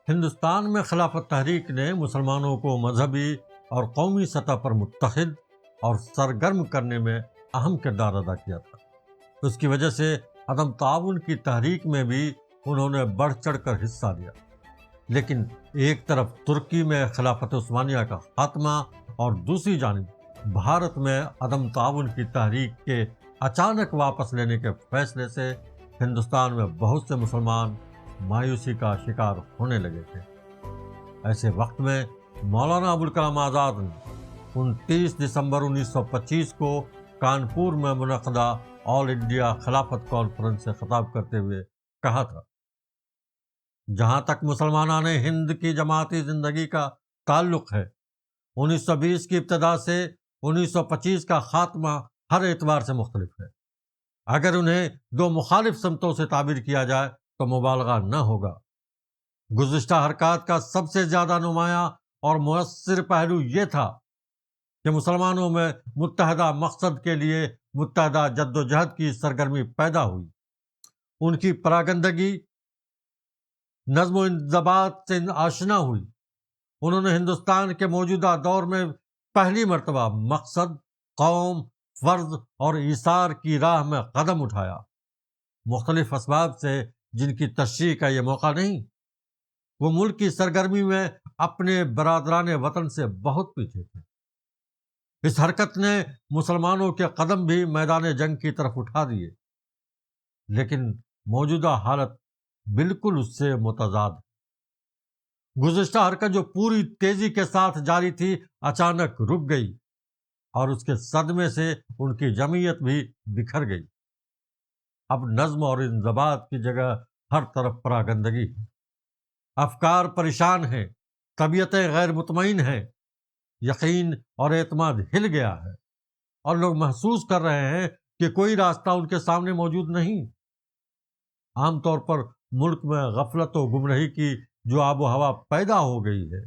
ہندوستان میں خلافت تحریک نے مسلمانوں کو مذہبی اور قومی سطح پر متحد اور سرگرم کرنے میں اہم کردار ادا کیا تھا۔ اس کی وجہ سے عدم تعاون کی تحریک میں بھی انہوں نے بڑھ چڑھ کر حصہ لیا، لیکن ایک طرف ترکی میں خلافت عثمانیہ کا خاتمہ اور دوسری جانب بھارت میں عدم تعاون کی تحریک کے اچانک واپس لینے کے فیصلے سے ہندوستان میں بہت سے مسلمان مایوسی کا شکار ہونے لگے تھے۔ ایسے وقت میں مولانا ابوالکلام آزاد نے 29 دسمبر 1925 کو کانپور میں منعقدہ آل انڈیا خلافت کانفرنس سے خطاب کرتے ہوئے کہا تھا، جہاں تک مسلمانان ہند کی جماعتی زندگی کا تعلق ہے، 1920 کی ابتدا سے 1925 کا خاتمہ ہر اعتبار سے مختلف ہے۔ اگر انہیں دو مخالف سمتوں سے تعبیر کیا جائے تو مبالغہ نہ ہوگا۔ گزشتہ حرکات کا سب سے زیادہ نمایاں اور مؤثر پہلو یہ تھا کہ مسلمانوں میں متحدہ مقصد کے لیے متحدہ جد و جہد کی سرگرمی پیدا ہوئی۔ ان کی پراگندگی نظم و انضباط سے آشنا ہوئی۔ انہوں نے ہندوستان کے موجودہ دور میں پہلی مرتبہ مقصد، قوم، فرض اور ایثار کی راہ میں قدم اٹھایا۔ مختلف اسباب سے جن کی تشریح کا یہ موقع نہیں، وہ ملک کی سرگرمی میں اپنے برادران وطن سے بہت پیچھے تھے۔ اس حرکت نے مسلمانوں کے قدم بھی میدان جنگ کی طرف اٹھا دیے، لیکن موجودہ حالت بالکل اس سے متضاد ہے۔ گزشتہ حرکت جو پوری تیزی کے ساتھ جاری تھی اچانک رک گئی، اور اس کے صدمے سے ان کی جمعیت بھی بکھر گئی۔ اب نظم اور انضباط کی جگہ ہر طرف پراگندگی ہے، افکار پریشان ہیں، طبیعتیں غیر مطمئن ہیں، یقین اور اعتماد ہل گیا ہے، اور لوگ محسوس کر رہے ہیں کہ کوئی راستہ ان کے سامنے موجود نہیں۔ عام طور پر ملک میں غفلت و گمراہی کی جو آب و ہوا پیدا ہو گئی ہے،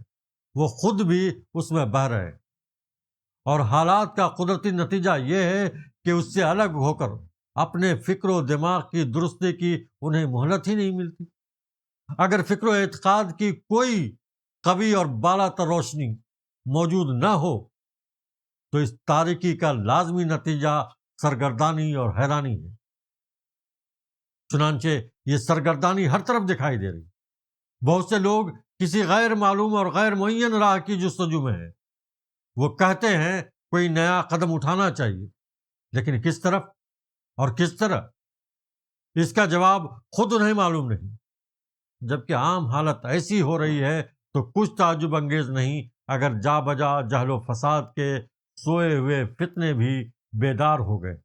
وہ خود بھی اس میں بہہ رہے ہیں، اور حالات کا قدرتی نتیجہ یہ ہے کہ اس سے الگ ہو کر اپنے فکر و دماغ کی درستی کی انہیں مہلت ہی نہیں ملتی۔ اگر فکر و اعتقاد کی کوئی قوی اور بالا تر روشنی موجود نہ ہو تو اس تاریکی کا لازمی نتیجہ سرگردانی اور حیرانی ہے۔ چنانچہ یہ سرگردانی ہر طرف دکھائی دے رہی۔ بہت سے لوگ کسی غیر معلوم اور غیر معین راہ کی جستجو میں ہیں۔ وہ کہتے ہیں کوئی نیا قدم اٹھانا چاہیے، لیکن کس طرف اور کس طرح، اس کا جواب خود انہیں معلوم نہیں۔ جبکہ عام حالت ایسی ہو رہی ہے تو کچھ تعجب انگیز نہیں اگر جا بجا جہل و فساد کے سوئے ہوئے فتنے بھی بیدار ہو گئے۔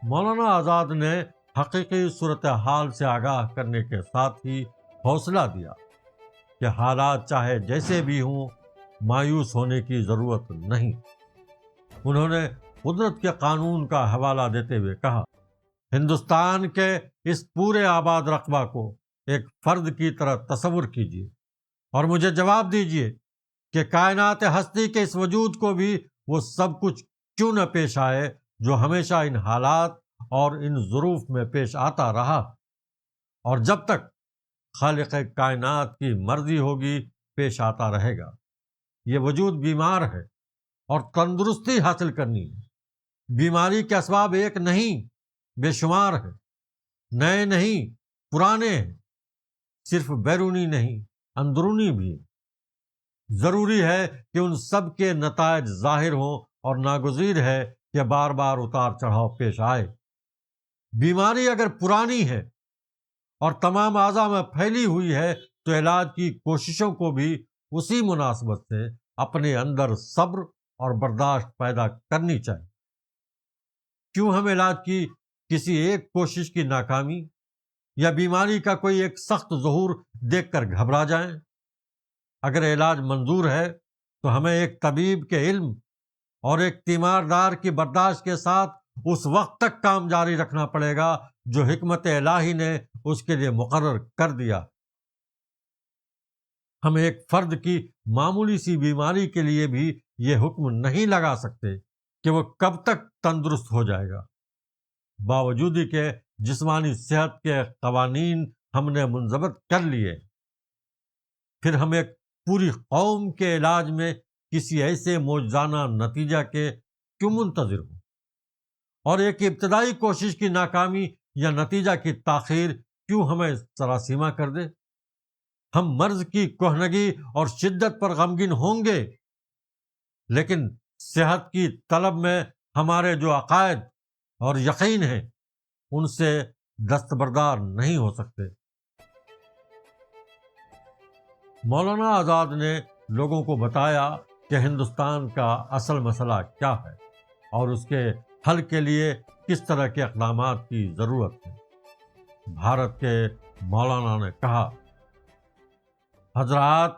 مولانا آزاد نے حقیقی صورتحال سے آگاہ کرنے کے ساتھ ہی حوصلہ دیا کہ حالات چاہے جیسے بھی ہوں، مایوس ہونے کی ضرورت نہیں۔ انہوں نے قدرت کے قانون کا حوالہ دیتے ہوئے کہا، ہندوستان کے اس پورے آباد رقبہ کو ایک فرد کی طرح تصور کیجیے اور مجھے جواب دیجیے کہ کائنات ہستی کے اس وجود کو بھی وہ سب کچھ کیوں نہ پیش آئے جو ہمیشہ ان حالات اور ان ظروف میں پیش آتا رہا، اور جب تک خالق کائنات کی مرضی ہوگی پیش آتا رہے گا۔ یہ وجود بیمار ہے اور تندرستی حاصل کرنی ہے۔ بیماری کے اسباب ایک نہیں، بے شمار ہے، نئے نہیں، پرانے ہیں، صرف بیرونی نہیں، اندرونی بھی۔ ضروری ہے کہ ان سب کے نتائج ظاہر ہوں، اور ناگزیر ہے کہ بار بار اتار چڑھاؤ پیش آئے۔ بیماری اگر پرانی ہے اور تمام اعضاء میں پھیلی ہوئی ہے تو علاج کی کوششوں کو بھی اسی مناسبت سے اپنے اندر صبر اور برداشت پیدا کرنی چاہیے۔ کیوں ہم علاج کی کسی ایک کوشش کی ناکامی یا بیماری کا کوئی ایک سخت ظہور دیکھ کر گھبرا جائیں؟ اگر علاج منظور ہے تو ہمیں ایک طبیب کے علم اور ایک تیماردار کی برداشت کے ساتھ اس وقت تک کام جاری رکھنا پڑے گا جو حکمت الہی نے اس کے لیے مقرر کر دیا۔ ہم ایک فرد کی معمولی سی بیماری کے لیے بھی یہ حکم نہیں لگا سکتے کہ وہ کب تک تندرست ہو جائے گا، باوجود کہ جسمانی صحت کے قوانین ہم نے منضبط کر لیے، پھر ہم ایک پوری قوم کے علاج میں کسی ایسے معجزانہ نتیجہ کے کیوں منتظر ہوں، اور ایک ابتدائی کوشش کی ناکامی یا نتیجہ کی تاخیر کیوں ہمیں سراسیمہ کر دے؟ ہم مرض کی کہنگی اور شدت پر غمگین ہوں گے، لیکن صحت کی طلب میں ہمارے جو عقائد اور یقین ہیں ان سے دستبردار نہیں ہو سکتے۔ مولانا آزاد نے لوگوں کو بتایا کہ ہندوستان کا اصل مسئلہ کیا ہے اور اس کے حل کے لیے کس طرح کے اقدامات کی ضرورت ہے۔ بھارت کے مولانا نے کہا، حضرات،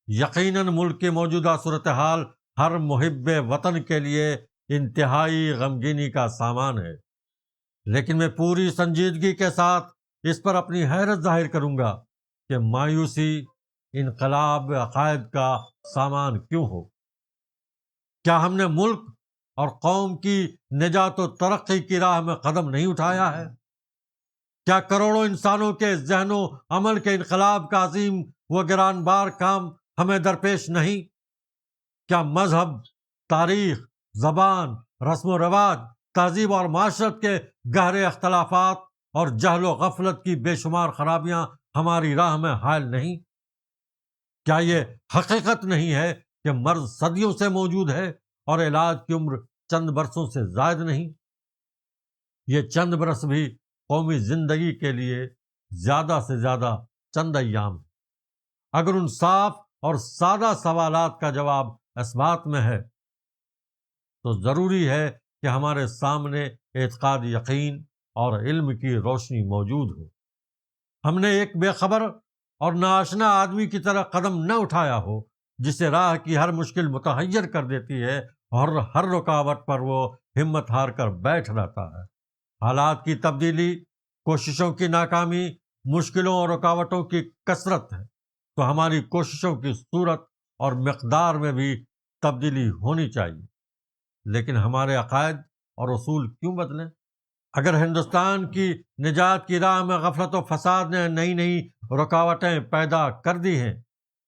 یقیناً ملک کی موجودہ صورتحال ہر محب وطن کے لیے انتہائی غمگینی کا سامان ہے، لیکن میں پوری سنجیدگی کے ساتھ اس پر اپنی حیرت ظاہر کروں گا کہ مایوسی انقلاب عقائد کا سامان کیوں ہو۔ کیا ہم نے ملک اور قوم کی نجات و ترقی کی راہ میں قدم نہیں اٹھایا ہے؟ کیا کروڑوں انسانوں کے ذہن و عمل کے انقلاب کا عظیم و گران بار کام ہمیں درپیش نہیں؟ کیا مذہب، تاریخ، زبان، رسم و رواج، تہذیب اور معاشرت کے گہرے اختلافات اور جہل و غفلت کی بے شمار خرابیاں ہماری راہ میں حائل نہیں؟ کیا یہ حقیقت نہیں ہے کہ مرض صدیوں سے موجود ہے اور علاج کی عمر چند برسوں سے زائد نہیں؟ یہ چند برس بھی قومی زندگی کے لیے زیادہ سے زیادہ چند ایام ہیں۔ اگر ان صاف اور سادہ سوالات کا جواب اس بات میں ہے تو ضروری ہے کہ ہمارے سامنے اعتقاد، یقین اور علم کی روشنی موجود ہو۔ ہم نے ایک بے خبر اور ناآشنا آدمی کی طرح قدم نہ اٹھایا ہو جسے راہ کی ہر مشکل متحیر کر دیتی ہے اور ہر رکاوٹ پر وہ ہمت ہار کر بیٹھ رہتا ہے۔ حالات کی تبدیلی، کوششوں کی ناکامی، مشکلوں اور رکاوٹوں کی کثرت ہے تو ہماری کوششوں کی صورت اور مقدار میں بھی تبدیلی ہونی چاہیے، لیکن ہمارے عقائد اور اصول کیوں بدلیں؟ اگر ہندوستان کی نجات کی راہ میں غفلت و فساد نے نئی نئی رکاوٹیں پیدا کر دی ہیں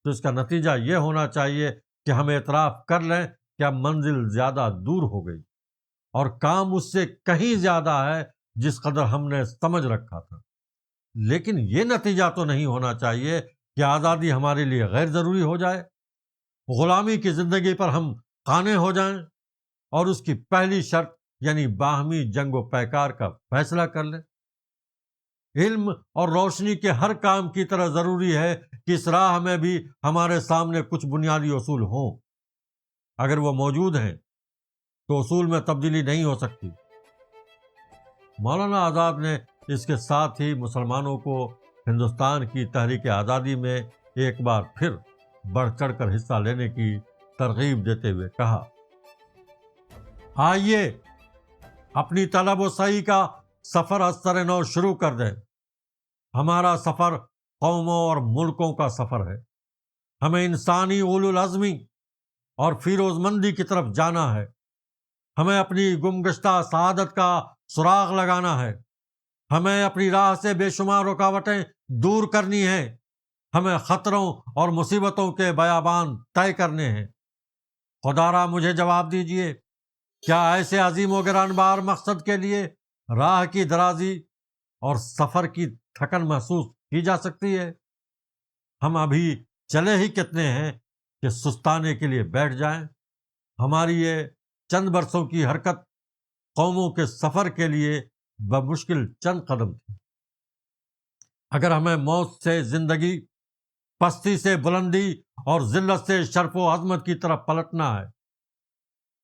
تو اس کا نتیجہ یہ ہونا چاہیے کہ ہم اعتراف کر لیں کہ اب منزل زیادہ دور ہو گئی اور کام اس سے کہیں زیادہ ہے جس قدر ہم نے سمجھ رکھا تھا۔ لیکن یہ نتیجہ تو نہیں ہونا چاہیے کہ آزادی ہمارے لیے غیر ضروری ہو جائے، غلامی کی زندگی پر ہم قانع ہو جائیں اور اس کی پہلی شرط یعنی باہمی جنگ و پیکار کا فیصلہ کر لیں۔ علم اور روشنی کے ہر کام کی طرح ضروری ہے کہ اس راہ میں بھی ہمارے سامنے کچھ بنیادی اصول ہوں۔ اگر وہ موجود ہیں تو اصول میں تبدیلی نہیں ہو سکتی۔ مولانا آزاد نے اس کے ساتھ ہی مسلمانوں کو ہندوستان کی تحریک آزادی میں ایک بار پھر بڑھ چڑھ کر حصہ لینے کی ترغیب دیتے ہوئے کہا، آئیے اپنی طلب و سعی کا سفر از سر نو شروع کر دیں۔ ہمارا سفر قوموں اور ملکوں کا سفر ہے۔ ہمیں انسانی اولو العزمی اور فیروز مندی کی طرف جانا ہے۔ ہمیں اپنی گمگشتہ سعادت کا سراغ لگانا ہے۔ ہمیں اپنی راہ سے بے شمار رکاوٹیں دور کرنی ہیں۔ ہمیں خطروں اور مصیبتوں کے بیابان طے کرنے ہیں۔ خدا را مجھے جواب دیجئے، کیا ایسے عظیم و گران بار مقصد کے لیے راہ کی درازی اور سفر کی تھکن محسوس کی جا سکتی ہے؟ ہم ابھی چلے ہی کتنے ہیں کہ سستانے کے لیے بیٹھ جائیں۔ ہماری یہ چند برسوں کی حرکت قوموں کے سفر کے لیے بمشکل چند قدم تھی۔ اگر ہمیں موت سے زندگی، پستی سے بلندی اور ذلت سے شرف و عظمت کی طرف پلٹنا ہے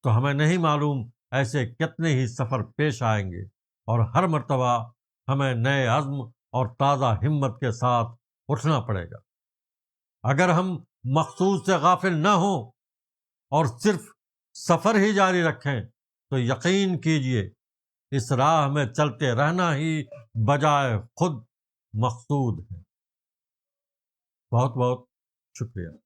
تو ہمیں نہیں معلوم ایسے کتنے ہی سفر پیش آئیں گے، اور ہر مرتبہ ہمیں نئے عزم اور تازہ ہمت کے ساتھ اٹھنا پڑے گا۔ اگر ہم مقصود سے غافل نہ ہوں اور صرف سفر ہی جاری رکھیں تو یقین کیجئے اس راہ میں چلتے رہنا ہی بجائے خود مقصود ہے۔ بہت بہت شکریہ۔